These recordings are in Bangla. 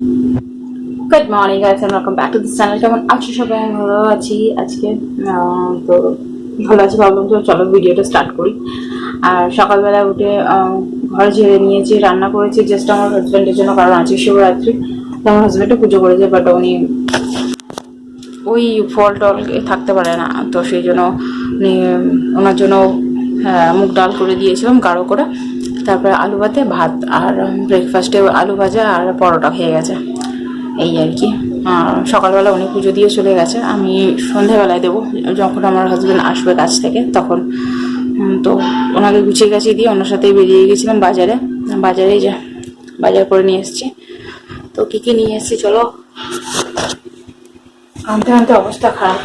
Good morning guys and welcome back to this channel. কেমন আছো সবাই? আমি ভালো আছি আজকে। তো ভালো আছি, ভাবলাম তো চলো ভিডিওটা স্টার্ট করি। আর সকালবেলা উঠে ঘর ঝেড়ে নিয়েছি, রান্না করেছি জাস্ট আমার হাজব্যান্ডের জন্য, কারণ আজকে শিবরাত্রি। তো আমার হাজব্যান্ডও পুজো করেছে, বাট উনি ওই ফল টল থাকতে পারে না, তো সেই জন্য উনি ওনার জন্য মুগ ডাল করে দিয়েছিলাম গাঢ় করে। তারপরে আলু ভাতে ভাত, আর ব্রেকফাস্টে আলু ভাজা আর পরোটা খেয়ে গেছে, এই আর কি। সকালবেলা উনি পুজো দিয়ে চলে গেছে, আমি সন্ধেবেলায় দেবো যখন আমার হাজব্যান্ড আসবে কাছ থেকে তখন। তো ওনাকে গুছিয়ে গাছিয়ে দিয়ে ওনার সাথেই বেরিয়ে গেছিলাম বাজারে। বাজারে যে বাজার করে নিয়ে এসেছি। তো কী কী নিয়ে এসেছি চলো। আনতে আনতে অবস্থা খারাপ,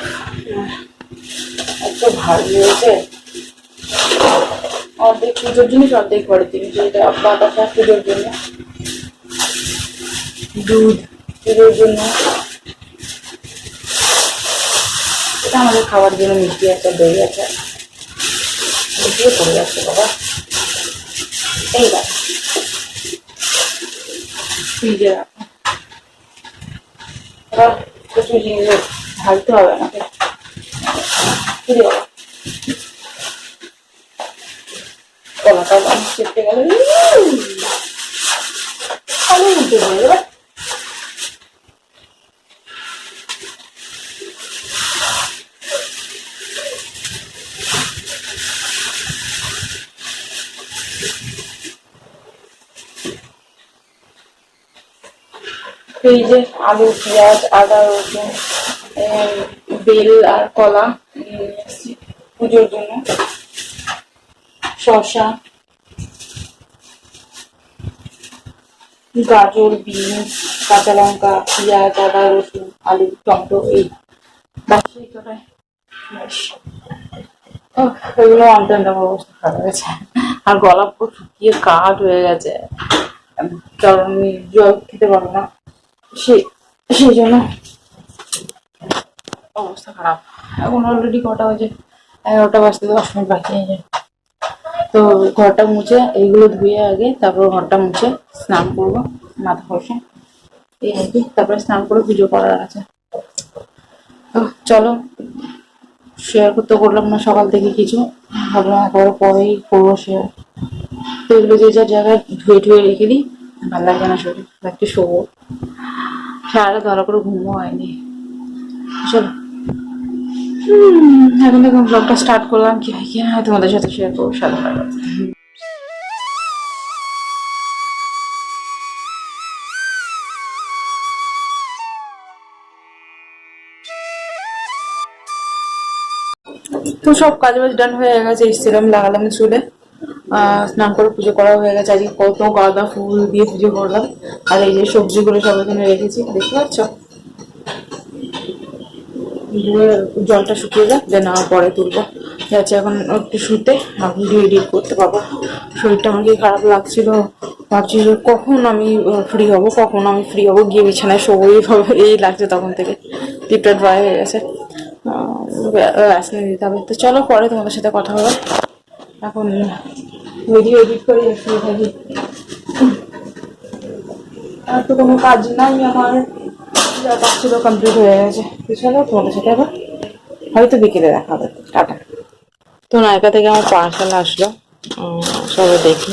এত ভারী হয়েছে। অর্ধেক পুজোর জিনিস, অর্ধেক ঘরের জিনিস। এটা বাতাসা পুজোর জন্য, দুধ পুজোর জন্য, এটা আমাদের খাওয়ার জন্য মিষ্টি আছে, দই আছে, মিশিয়ে পড়ে যাচ্ছে বাবা। এই দেখো ফ্রিজে রাখো, এবার প্রচুর জিনিস ঢালতে হবে আমাকে। ফিরে বাবা, কলাটা চেপে গেল, আলু উঠে পড়ে যাবে। ফ্রিজে আলু, পেঁয়াজ, আদা, রসুন, বেল আর কলা নিয়ে এসেছি পুজোর জন্য। শসা, গাজর, বিনস, কাঁচা লঙ্কা, পেঁয়াজ, আদা, রসুন, আলু, টমেটো, এই ব্যাস এই কটাই। ব্যাস ওইগুলো আনতে আনতে আমার অবস্থা খারাপ হয়ে গেছে, আর গলা পুরো শুকিয়ে কাঠ হয়ে গেছে, কারণ আমি জল খেতে পারবো না, সেই জন্য অবস্থা খারাপ। এখন অলরেডি কটা বাজে, 11টা বাজতে 10 মিনিট বাকি আছে। তো ঘরটা মুছে, এইগুলো ধুয়ে আগে, তারপর ঘরটা মুছে স্নান করবো, মাথা ঘষে এই আর কি। তারপরে স্নান করে পুজো করার আছে। তো চলো, শেয়ার করতে করলাম না সকাল থেকে কিছু, ভাবলাম একবার পরেই করবো শেয়ার। তো এগুলো যে যার জায়গায় ধুয়ে ধুয়ে রেখে দিই, ভালো লাগে না শরীর, একটু শোবো। সারাটা ভালো করে ঘুমও হয়নি। চলো এখন দেখুন ব্লগটা স্টার্ট করলাম, কি হয় কি না হয় তোমাদের সাথে শেয়ার করবো, সাথে থাকো। তো সব কাজ বাজ ডান হয়ে গেছে, এসেছিলাম লাগালাম চুলে, স্নান করে পুজো করা হয়ে গেছে। আজকে কত গাঁদা ফুল দিয়ে পুজো করলাম। আর এই যে সবজিগুলো সব এখানে রেখেছি, দেখতে পাচ্ছ। জলটা শুকিয়ে যাক, দেন পরে তুলবো। যাচ্ছে এখন একটু শুতে, ভিডিও এডিট করতে পারবো। শরীরটা আমাকে খারাপ লাগছিল, ভাবছি যে কখন আমি ফ্রি হব, কখন আমি ফ্রি হবো, গিয়ে বিছানায় শোবো, এইভাবে এই লাগছে তখন থেকে। লিপটা ড্রাই হয়ে গেছে, ভ্যাসলিন দিতে হবে। তো চলো পরে তোমাদের সাথে কথা হবে। এখন ভিডিও এডিট করে শুয়ে থাকি, আর তো কোনো কাজ নাই আমার, যা কাজ ছিল কমপ্লিট হয়ে গেছে। তো চলো তোমাদের সাথে আবার হয়তো বিকেলে দেখা হবে, টাটা। তো নায়িকা থেকে আমার পার্সেল আসলো, সবাই দেখি,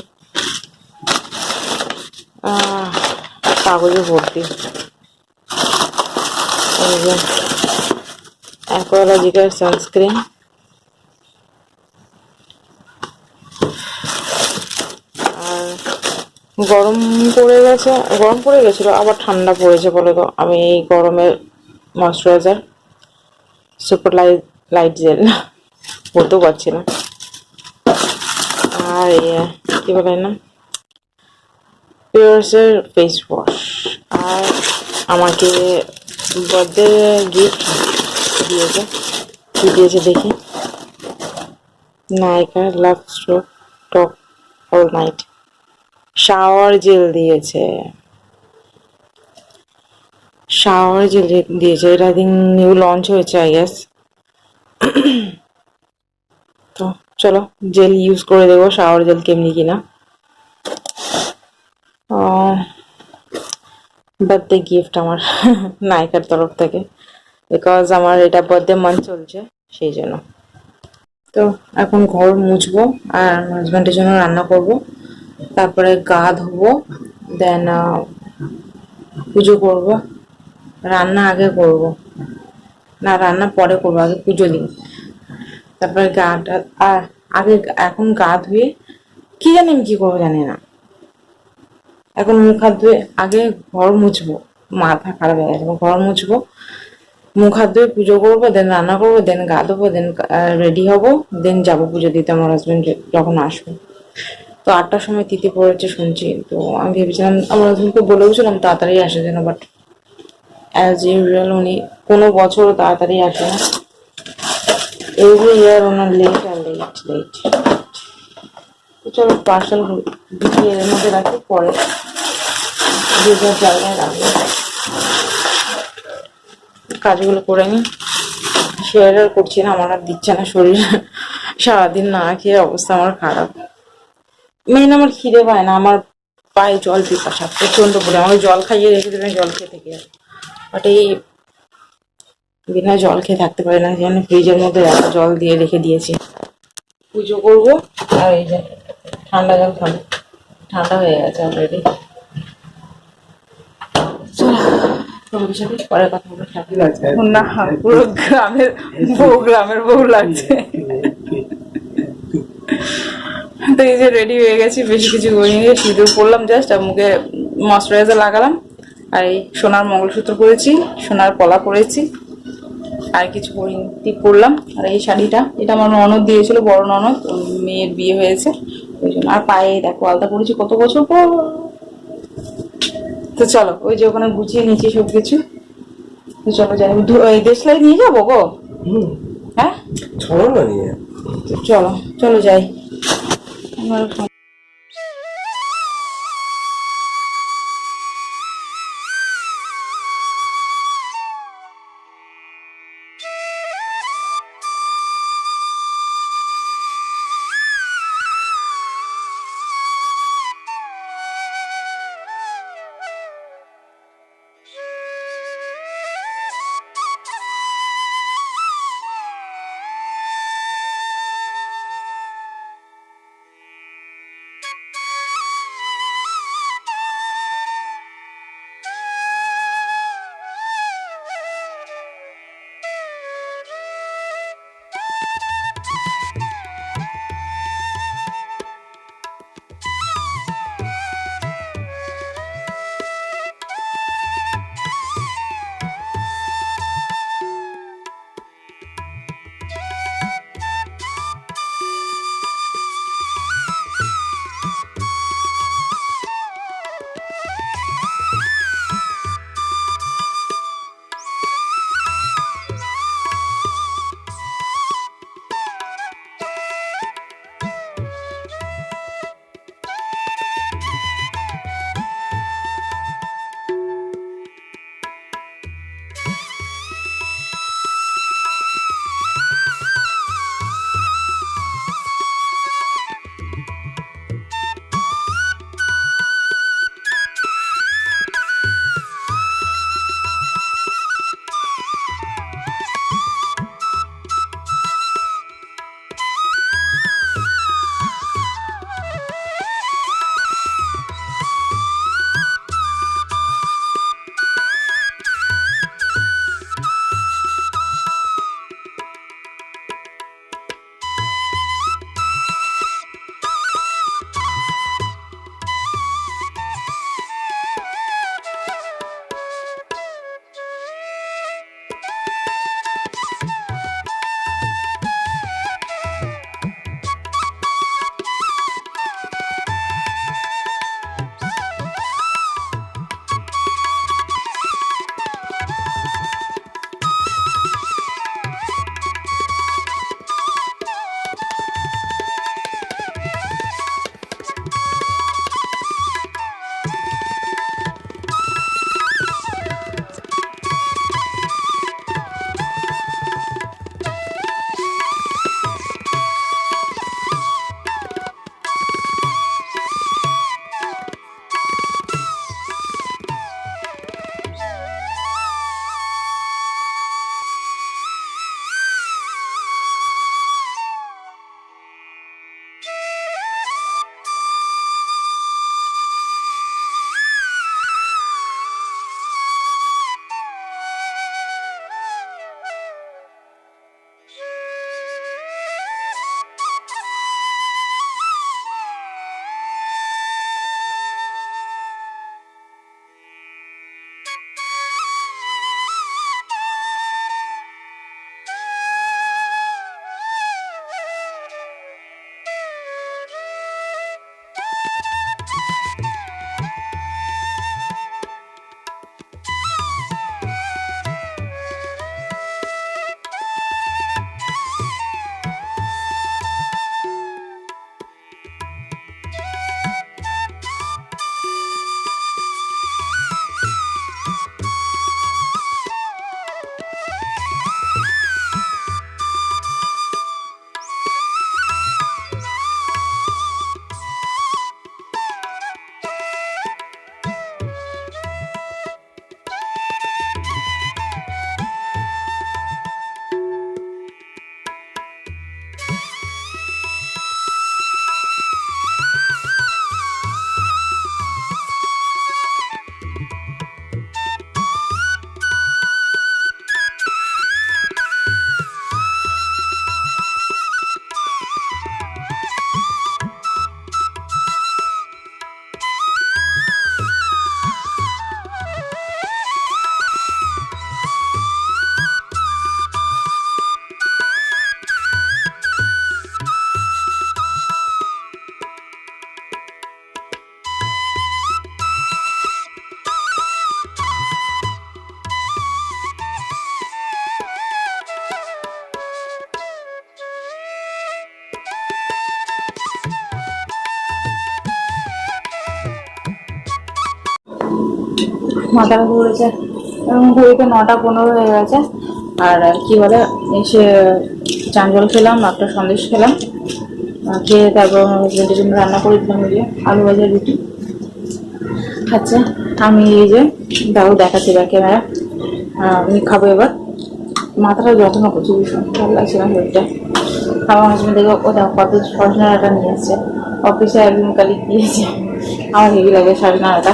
কাগজে ভর্তি। এই যে অ্যাকোয়ালজিক্যাল সানস্ক্রিন, আর গরম পড়ে গেছে, গরম পড়ে গেছিলো আবার ঠান্ডা পড়েছে বলে, তো আমি এই গরমের moisturiser super light light jail বলতেও পারছি না, আর কি বলে না, পিওরসের ফেস ওয়াশ। আর আমাকে বার্থডে গিফট দিয়েছে, কি দিয়েছে দেখি, নাইকা লাক্স টক অল নাইট শাওয়ার জেল দিয়েছে, শাওয়ার জেল দিয়েছে। এটা আই থিঙ্ক নিউ লঞ্চ হয়েছে আই গেস। তো চলো জেল ইউজ করে দেবো, শাওয়ার জেল কেমনি কিনা। বার্থডে গিফট আমার নায়িকার তরফ থেকে, বিকজ আমার এটা বার্থডে মান্থ চলছে সেই জন্য। তো এখন ঘর মুছবো আর হাজব্যান্ডের জন্য রান্না করব, তারপরে গা ধোবো, দেন পুজো করব। রান্না আগে করব, না রান্না পরে করবো, আগে পুজো দিই, তারপরে গাটা আগে এখন গা ধুয়ে কি জানি আমি কি করবো জানি না, এখন মুখ হাত ধুয়ে আগে ঘর মুছবো, মাথা খারাপ হয়ে গেছে, ঘর মুছবো, মুখ হাত ধুয়ে পুজো করবো, দেন রান্না করবো, দেন গা ধোবো, দেন রেডি হবো, দেন যাবো পুজো দিতে আমার হাজবেন্ড যখন আসবে। তো 8টার সময় তিথি পড়েছে শুনছি, তো আমি ভেবেছিলাম আমার হাজবেন্ডকে বলেওছিলাম তাড়াতাড়ি আসে যেন, বাট অ্যাজ ইউজুয়াল উনি কোনো বছরও তাড়াতাড়ি আসে না, এভরি ইয়ার ওনার লেট আর লেট লেট। তো চলো পার্সেল গুছিয়ে এর মধ্যে রাখি, পরে যে যার জায়গায় রাখবো, কাজগুলো করে নিই। শেয়ার আর করছি না, আমার আর দিচ্ছে না শরীর, সারাদিন না খেয়ে অবস্থা আমার খারাপ। মেন আমার খিদে পায় না, আমার পায়ে জল পিপাসা প্রচন্ড করে, আমাকে জল খাইয়ে রেখে দেবেন, জল খেয়ে থেকে যাবে, বাট এই বিনা জল খেয়ে থাকতে পারি না, যেন ফ্রিজের মধ্যে জল দিয়ে রেখে দিয়েছি। পুজো করবো আর এই যে ঠান্ডা জল খাবো, ঠান্ডা হয়ে গেছে অলরেডি। তোমাদের সাথে পরে কথা বলে না, পুরো গ্রামের বউ লাগছে। তো এই যে রেডি হয়ে গেছি, বেশি কিছু করিনি, সিঁদুর পরলাম জাস্ট, আর মুখে ময়শ্চারাইজার লাগালাম, আর এই সোনার মঙ্গলসূত্র পরেছি, সোনার পলা পরেছি, আর কিছু করিনি, টিপ পরলাম। আর এই শাড়িটা এটা আমার ননদ দিয়েছিল, বড় ননদ, মেয়ের বিয়ে হয়েছে ওই জন্য। আর পায়ে দেখো আলতা পরেছি কত বছর পর। তো চলো ওই যে ওখানে গুছিয়ে নিয়েছি সবকিছু, তো চলো যাই, ওই দেশলাই নিয়ে যাবো গো। হ্যাঁ চলো না নিয়ে, চলো চলো যাই। মাথা ঘুরেছে এবং ঘড়িতে 9:15 হয়ে গেছে। আর কি বলে, এসে চান জল খেলাম, একটা সন্দেশ খেলাম, খেয়ে তারপর আমার হাজবেন্ডের জন্য রান্না করে দিলাম, ওই যে আলু ভাজা রুটি খাচ্ছে। আমি এই যে দাও দেখাচ্ছি বা ক্যামেরা, আমি খাবো এবার। মাথাটা যত্ন করছি, ভীষণ ভালো লাগছে না শরীরটা। আমার হাজবেন্ড দেখে ও দেখো কত সজনাটা নিয়ে এসছে, অফিসে একদিন কালি দিয়েছে। আমার হেভি লাগে সজনাটা,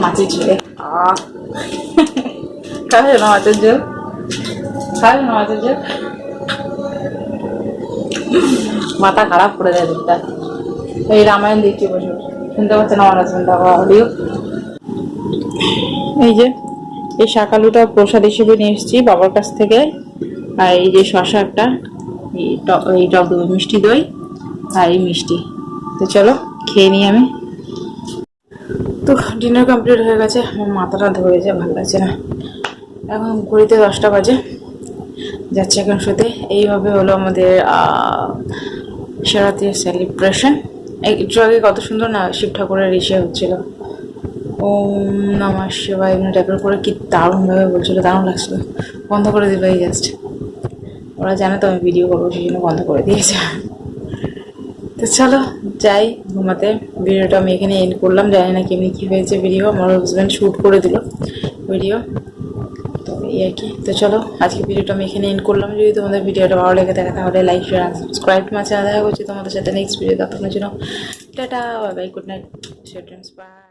মাছের ঝুলে। খাবে না মাছের ঝোল? খাবে না মাছের ঝোল? মাথা খারাপ করে দেয় দিকটা। এই রামায়ণ দেখছি বসে বসে, শুনতে পাচ্ছেন আমার হাজবেন্ড অডিও। এই যে এই শাক আলুটা প্রসাদ হিসেবে নিয়ে এসেছি বাবার কাছ থেকে। আর এই যে শশা একটা, এই টক দই, মিষ্টি দই আর এই মিষ্টি। তো চলো খেয়ে নিই আমি। তো ডিনার কমপ্লিট হয়ে গেছে, আমার মাথাটা ধরেছে, ভালো লাগছে না। এখন ঘড়িতে 10টা বাজে, যাচ্ছে এখন শুতে। এইভাবে হলো আমাদের শিবরাত্রির সেলিব্রেশন। একটু আগে কত সুন্দর না শিব ঠাকুরের ইসে হচ্ছিল, ওম নমঃ শিবায় টাইপের করে, কি দারুণভাবে বলছিল, দারুণ লাগছিল। বন্ধ করে দিল এই জাস্ট, ওরা জানে তো আমি ভিডিও করবো, সেই জন্য বন্ধ করে দিয়েছে। তো চলো যাই ঘুমাতে। ভিডিওটা আমি এখানে এন্ড করলাম, জানি না কেমনি কী হয়েছে ভিডিও, আমার হাজব্যান্ড শ্যুট করে দিল ভিডিও, তো এই আর কি। তো চলো আজকে ভিডিওটা আমি এখানে এন্ড করলাম। যদি তোমাদের ভিডিওটা ভালো লেগে থাকে তাহলে লাইক শেয়ার সাবস্ক্রাইব আমার চ্যানেল। দেখা করছি তোমাদের সাথে নেক্সট ভিডিও, ততক্ষণের জন্য tata, bye bye, good night, by.